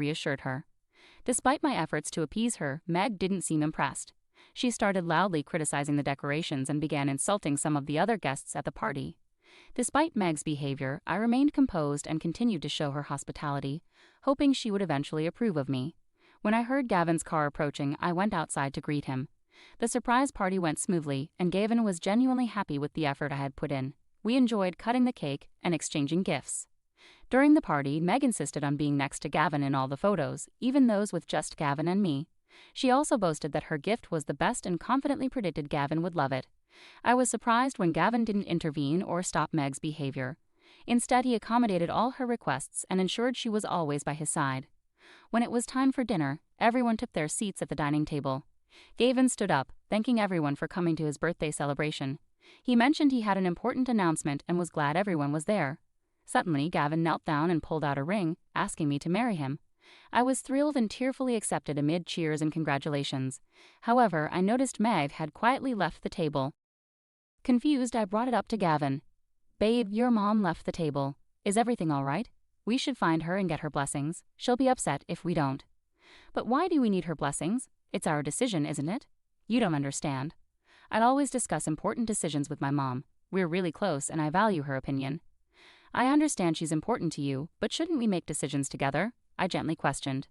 reassured her. Despite my efforts to appease her, Meg didn't seem impressed. She started loudly criticizing the decorations and began insulting some of the other guests at the party. Despite Meg's behavior, I remained composed and continued to show her hospitality, hoping she would eventually approve of me. When I heard Gavin's car approaching, I went outside to greet him. The surprise party went smoothly, and Gavin was genuinely happy with the effort I had put in. We enjoyed cutting the cake and exchanging gifts. During the party, Meg insisted on being next to Gavin in all the photos, even those with just Gavin and me. She also boasted that her gift was the best and confidently predicted Gavin would love it. I was surprised when Gavin didn't intervene or stop Meg's behavior. Instead, he accommodated all her requests and ensured she was always by his side. When it was time for dinner, everyone took their seats at the dining table. Gavin stood up, thanking everyone for coming to his birthday celebration. He mentioned he had an important announcement and was glad everyone was there. Suddenly, Gavin knelt down and pulled out a ring, asking me to marry him. I was thrilled and tearfully accepted amid cheers and congratulations. However, I noticed Meg had quietly left the table. Confused, I brought it up to Gavin. "Babe, your mom left the table. Is everything all right? We should find her and get her blessings. She'll be upset if we don't." "But why do we need her blessings? It's our decision, isn't it?" "You don't understand. I'd always discuss important decisions with my mom. We're really close and I value her opinion." "I understand she's important to you, but shouldn't we make decisions together?" I gently questioned.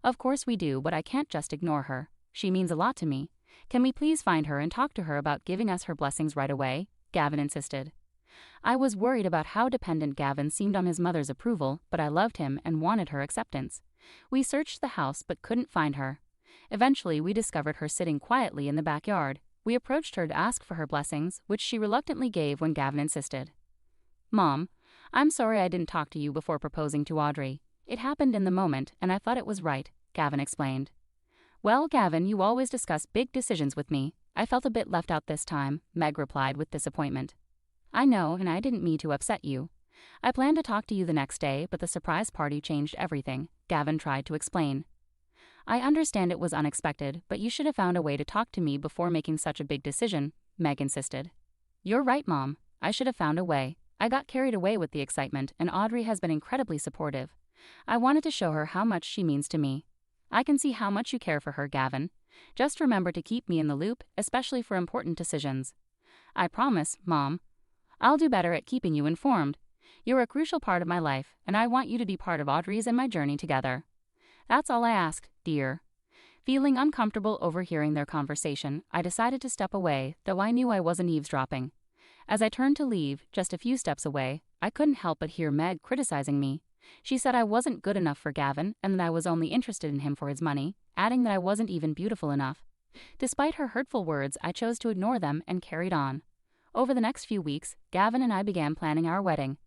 "Of course we do, but I can't just ignore her. She means a lot to me. Can we please find her and talk to her about giving us her blessings right away?" Gavin insisted. I was worried about how dependent Gavin seemed on his mother's approval, but I loved him and wanted her acceptance. We searched the house but couldn't find her. Eventually, we discovered her sitting quietly in the backyard. We approached her to ask for her blessings, which she reluctantly gave when Gavin insisted. "Mom, I'm sorry I didn't talk to you before proposing to Audrey. It happened in the moment, and I thought it was right," Gavin explained. "Well, Gavin, you always discuss big decisions with me. I felt a bit left out this time," Meg replied with disappointment. "I know, and I didn't mean to upset you. I planned to talk to you the next day, but the surprise party changed everything," Gavin tried to explain. "I understand it was unexpected, but you should have found a way to talk to me before making such a big decision," Meg insisted. "You're right, Mom. I should have found a way. I got carried away with the excitement, and Audrey has been incredibly supportive. I wanted to show her how much she means to me. I can see how much you care for her, Gavin. Just remember to keep me in the loop, especially for important decisions." "I promise, Mom. I'll do better at keeping you informed. You're a crucial part of my life, and I want you to be part of Audrey's and my journey together." "That's all I ask, dear." Feeling uncomfortable overhearing their conversation, I decided to step away, though I knew I wasn't eavesdropping. As I turned to leave, just a few steps away, I couldn't help but hear Meg criticizing me. She said I wasn't good enough for Gavin and that I was only interested in him for his money, adding that I wasn't even beautiful enough. Despite her hurtful words, I chose to ignore them and carried on. Over the next few weeks, Gavin and I began planning our wedding.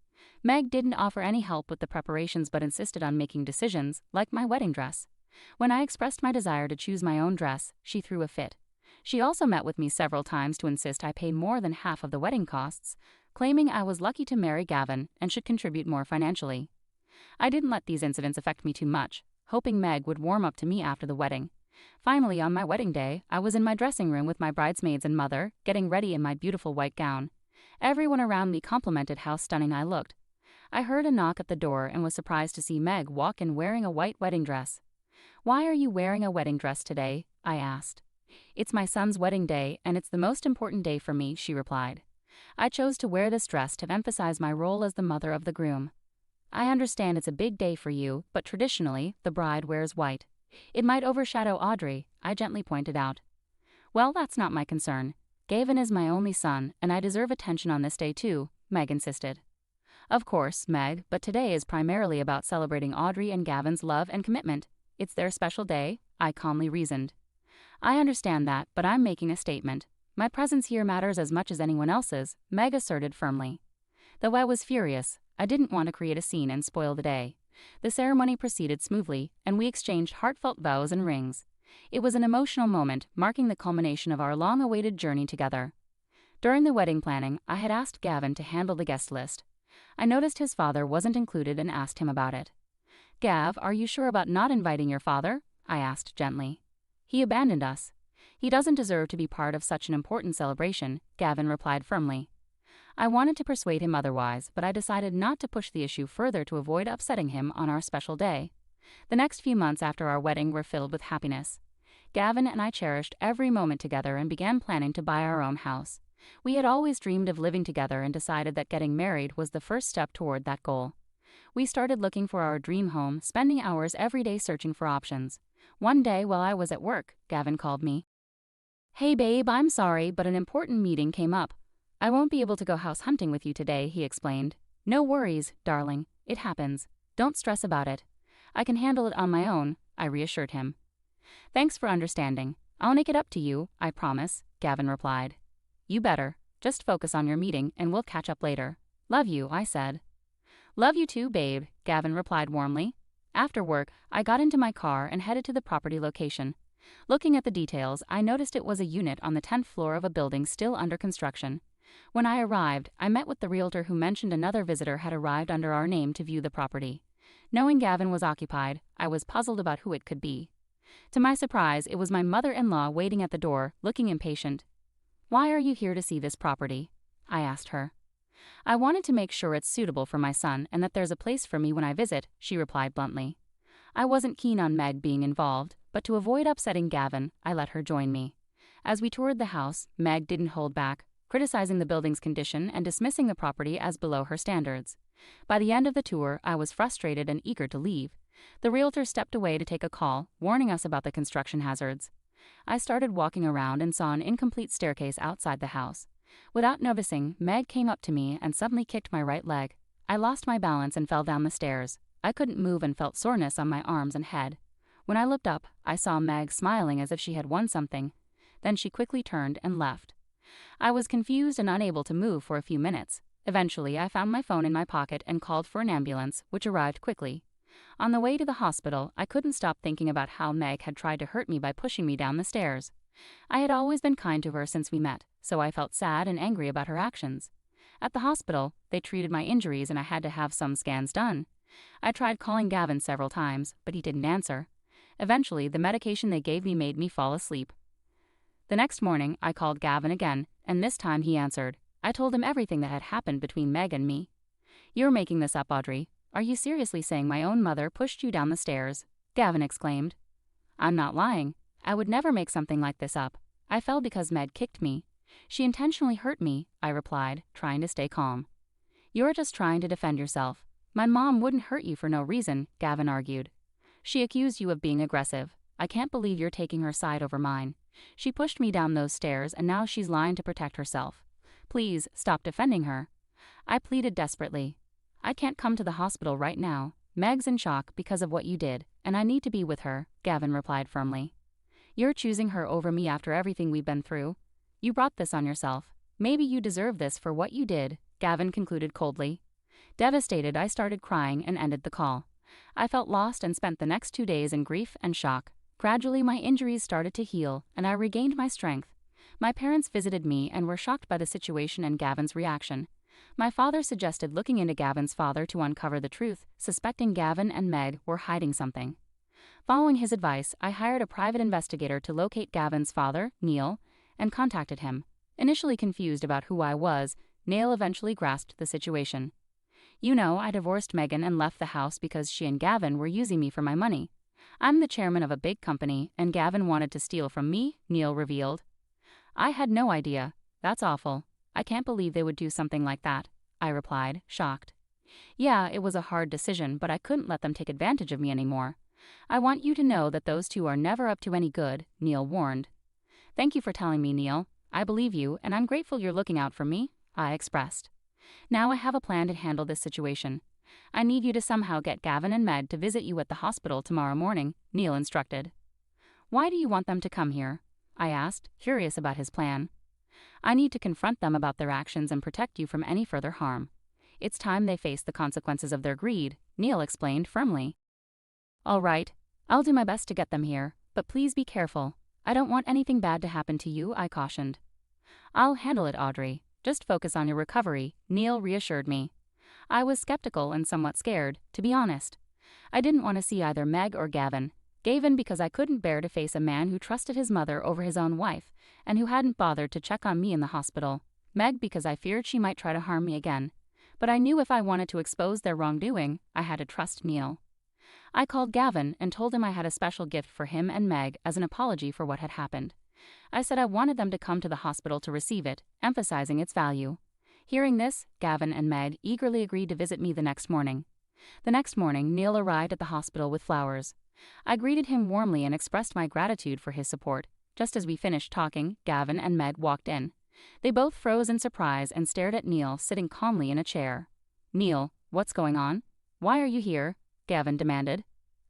Meg didn't offer any help with the preparations but insisted on making decisions, like my wedding dress. When I expressed my desire to choose my own dress, she threw a fit. She also met with me several times to insist I pay more than half of the wedding costs, claiming I was lucky to marry Gavin and should contribute more financially. I didn't let these incidents affect me too much, hoping Meg would warm up to me after the wedding. Finally, on my wedding day, I was in my dressing room with my bridesmaids and mother, getting ready in my beautiful white gown. Everyone around me complimented how stunning I looked. I heard a knock at the door and was surprised to see Meg walk in wearing a white wedding dress. "Why are you wearing a wedding dress today?" I asked. "It's my son's wedding day, and it's the most important day for me," she replied. "I chose to wear this dress to emphasize my role as the mother of the groom. I understand it's a big day for you, but traditionally, the bride wears white. It might overshadow Audrey," I gently pointed out. "Well, that's not my concern. Gavin is my only son, and I deserve attention on this day too," Meg insisted. "Of course, Meg, but today is primarily about celebrating Audrey and Gavin's love and commitment. It's their special day," I calmly reasoned. "I understand that, but I'm making a statement. My presence here matters as much as anyone else's," Meg asserted firmly. Though I was furious, I didn't want to create a scene and spoil the day. The ceremony proceeded smoothly, and we exchanged heartfelt vows and rings. It was an emotional moment, marking the culmination of our long-awaited journey together. During the wedding planning, I had asked Gavin to handle the guest list. I noticed his father wasn't included and asked him about it. "Gav, are you sure about not inviting your father?" I asked gently. "He abandoned us. He doesn't deserve to be part of such an important celebration," Gavin replied firmly. I wanted to persuade him otherwise, but I decided not to push the issue further to avoid upsetting him on our special day. The next few months after our wedding were filled with happiness. Gavin and I cherished every moment together and began planning to buy our own house. We had always dreamed of living together and decided that getting married was the first step toward that goal. We started looking for our dream home, spending hours every day searching for options. One day while I was at work, Gavin called me. "Hey babe, I'm sorry, but an important meeting came up. I won't be able to go house hunting with you today," he explained. "No worries, darling. It happens. Don't stress about it. I can handle it on my own," I reassured him. "Thanks for understanding. I'll make it up to you, I promise," Gavin replied. "You better. Just focus on your meeting and we'll catch up later." "Love you," I said. "Love you too, babe," Gavin replied warmly. After work, I got into my car and headed to the property location. Looking at the details, I noticed it was a unit on the 10th floor of a building still under construction. When I arrived, I met with the realtor who mentioned another visitor had arrived under our name to view the property. Knowing Gavin was occupied, I was puzzled about who it could be. To my surprise, it was my mother-in-law waiting at the door, looking impatient. "Why are you here to see this property?" I asked her. "I wanted to make sure it's suitable for my son and that there's a place for me when I visit," she replied bluntly. I wasn't keen on Meg being involved, but to avoid upsetting Gavin, I let her join me. As we toured the house, Meg didn't hold back, criticizing the building's condition and dismissing the property as below her standards. By the end of the tour, I was frustrated and eager to leave. The realtor stepped away to take a call, warning us about the construction hazards. I started walking around and saw an incomplete staircase outside the house. Without noticing, Meg came up to me and suddenly kicked my right leg. I lost my balance and fell down the stairs. I couldn't move and felt soreness on my arms and head. When I looked up, I saw Meg smiling as if she had won something. Then she quickly turned and left. I was confused and unable to move for a few minutes. Eventually, I found my phone in my pocket and called for an ambulance, which arrived quickly. On the way to the hospital, I couldn't stop thinking about how Meg had tried to hurt me by pushing me down the stairs. I had always been kind to her since we met, so I felt sad and angry about her actions. At the hospital, they treated my injuries and I had to have some scans done. I tried calling Gavin several times, but he didn't answer. Eventually, the medication they gave me made me fall asleep. The next morning, I called Gavin again, and this time he answered. I told him everything that had happened between Meg and me. "You're making this up, Audrey. Are you seriously saying my own mother pushed you down the stairs?" Gavin exclaimed. "I'm not lying. I would never make something like this up. I fell because Meg kicked me. She intentionally hurt me," I replied, trying to stay calm. "You're just trying to defend yourself. My mom wouldn't hurt you for no reason," Gavin argued. "She accused you of being aggressive. I can't believe you're taking her side over mine. She pushed me down those stairs and now she's lying to protect herself. Please stop defending her." I pleaded desperately. "I can't come to the hospital right now. Meg's in shock because of what you did, and I need to be with her," Gavin replied firmly. "You're choosing her over me after everything we've been through. You brought this on yourself. Maybe you deserve this for what you did," Gavin concluded coldly. Devastated, I started crying and ended the call. I felt lost and spent the next 2 days in grief and shock. Gradually, my injuries started to heal, and I regained my strength. My parents visited me and were shocked by the situation and Gavin's reaction. My father suggested looking into Gavin's father to uncover the truth, suspecting Gavin and Meg were hiding something. Following his advice, I hired a private investigator to locate Gavin's father, Neil, and contacted him. Initially confused about who I was, Neil eventually grasped the situation. "You know, I divorced Megan and left the house because she and Gavin were using me for my money. I'm the chairman of a big company, and Gavin wanted to steal from me," Neil revealed. "I had no idea. That's awful. I can't believe they would do something like that," I replied, shocked. "Yeah, it was a hard decision, but I couldn't let them take advantage of me anymore. I want you to know that those two are never up to any good," Neil warned. "Thank you for telling me, Neil. I believe you, and I'm grateful you're looking out for me," I expressed. "Now I have a plan to handle this situation. I need you to somehow get Gavin and Meg to visit you at the hospital tomorrow morning," Neil instructed. "Why do you want them to come here?" I asked, curious about his plan. "I need to confront them about their actions and protect you from any further harm. It's time they face the consequences of their greed," Neil explained firmly. "All right, I'll do my best to get them here, but please be careful. I don't want anything bad to happen to you," I cautioned. "I'll handle it, Audrey. Just focus on your recovery," Neil reassured me. I was skeptical and somewhat scared, to be honest. I didn't want to see either Meg or Gavin. Gavin because I couldn't bear to face a man who trusted his mother over his own wife, and who hadn't bothered to check on me in the hospital. Meg because I feared she might try to harm me again. But I knew if I wanted to expose their wrongdoing, I had to trust Neil. I called Gavin and told him I had a special gift for him and Meg as an apology for what had happened. I said I wanted them to come to the hospital to receive it, emphasizing its value. Hearing this, Gavin and Meg eagerly agreed to visit me the next morning. The next morning, Neil arrived at the hospital with flowers. I greeted him warmly and expressed my gratitude for his support. Just as we finished talking, Gavin and Meg walked in. They both froze in surprise and stared at Neil sitting calmly in a chair. "Neil, what's going on? Why are you here?" Gavin demanded.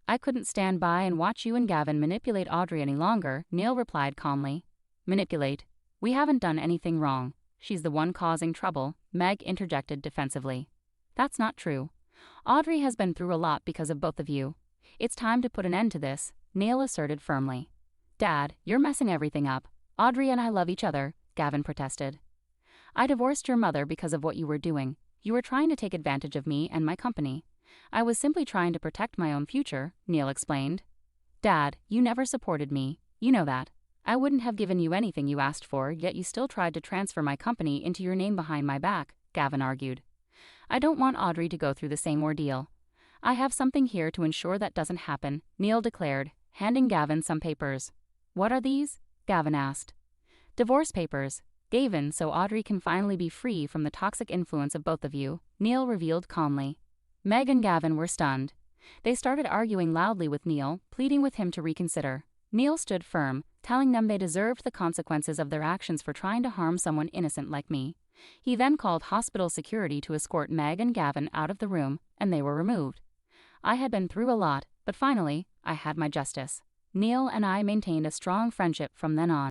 "I couldn't stand by and watch you and Gavin manipulate Audrey any longer," Neil replied calmly. "Manipulate? We haven't done anything wrong. She's the one causing trouble," Meg interjected defensively. "That's not true. Audrey has been through a lot because of both of you. It's time to put an end to this," Neil asserted firmly. "Dad, you're messing everything up. Audrey and I love each other," Gavin protested. "I divorced your mother because of what you were doing. You were trying to take advantage of me and my company. I was simply trying to protect my own future," Neil explained. "Dad, you never supported me. You know that. I wouldn't have given you anything you asked for, yet you still tried to transfer my company into your name behind my back," Gavin argued. "I don't want Audrey to go through the same ordeal. I have something here to ensure that doesn't happen," Neil declared, handing Gavin some papers. "What are these?" Gavin asked. "Divorce papers. Gavin, so Audrey can finally be free from the toxic influence of both of you," Neil revealed calmly. Meg and Gavin were stunned. They started arguing loudly with Neil, pleading with him to reconsider. Neil stood firm, telling them they deserved the consequences of their actions for trying to harm someone innocent like me. He then called hospital security to escort Meg and Gavin out of the room, and they were removed. I had been through a lot, but finally, I had my justice. Neil and I maintained a strong friendship from then on.